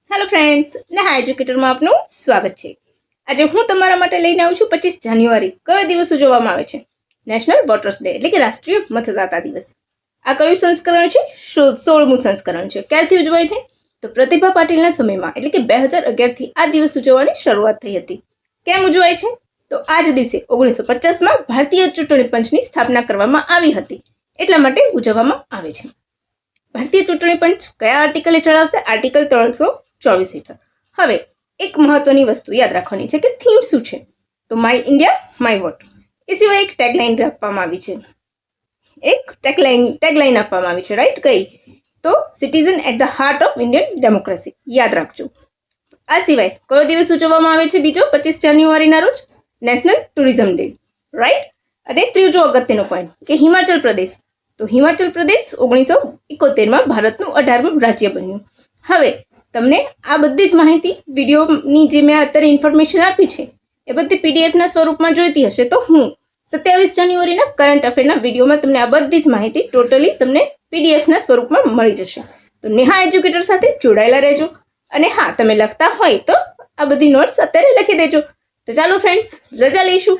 Hello friends, Neha એજ્યુકેટરમાં આપનું સ્વાગત છે। આજે હું તમારા માટે લઈને આવું છું 25 જાન્યુઆરી કયો દિવસ ઉજવવામાં આવે છે? નેશનલ વોટર્સ ડે એટલે કે રાષ્ટ્રીય મતદાતા દિવસ। આ કયું સંસ્કરણ છે? 16મું સંસ્કરણ છે। ક્યારથી ઉજવાય છે? તો પ્રતિભા પાટીલના સમયમાં એટલે કે 2011થી આ દિવસ ઉજવવાની શરૂઆત થઈ હતી। કેમ ઉજવાય છે? તો આ જ દિવસે 1950માં ભારતીય ચૂંટણી પંચની સ્થાપના કરવામાં આવી હતી, એટલા માટે ઉજવવામાં આવે છે। ભારતીય ચૂંટણી પંચ કયા આર્ટિકલ હેઠળ આવશે? આર્ટિકલ 324 હેઠળ। હવે એક મહત્વની વસ્તુ યાદ રાખવાની છે કે થીમ શું છે? તો માય ઇન્ડિયા માય વોટ। એ સિવાય એક ટેગલાઇન આપવામાં આવી છે, ટેગલાઇન આપવામાં આવી છે, રાઈટ? કઈ? તો citizen at the heart of Indian democracy, યાદ રાખજો। આ સિવાય કયો દિવસ ઉજવવામાં આવે છે બીજો 25 જાન્યુઆરીના રોજ? National tourism day, right? અને ત્રીજો અગત્યનો પોઈન્ટ કે હિમાચલ પ્રદેશ, તો હિમાચલ પ્રદેશ 1971માં ભારતનું 18મું રાજ્ય બન્યું। હવે તમને આ બધી જ માહિતી વિડીયોની જે મેં અત્યારે ઇન્ફોર્મેશન આપી છે એ બધી પીડીએફના સ્વરૂપમાં જોઈતી હશે તો હું 27 જાન્યુઆરીના કરંટ અફેરના વિડીયોમાં તમને આ બધી જ માહિતી ટોટલી તમને પીડીએફના સ્વરૂપમાં મળી જશે। તો નેહા એજ્યુકેટર સાથે જોડાયેલા રહેજો। અને હા, તમે લખતા હોય તો આ બધી નોટ્સ અત્યારે લખી દેજો। તો ચાલો ફ્રેન્ડ્સ, રજા લઈશું।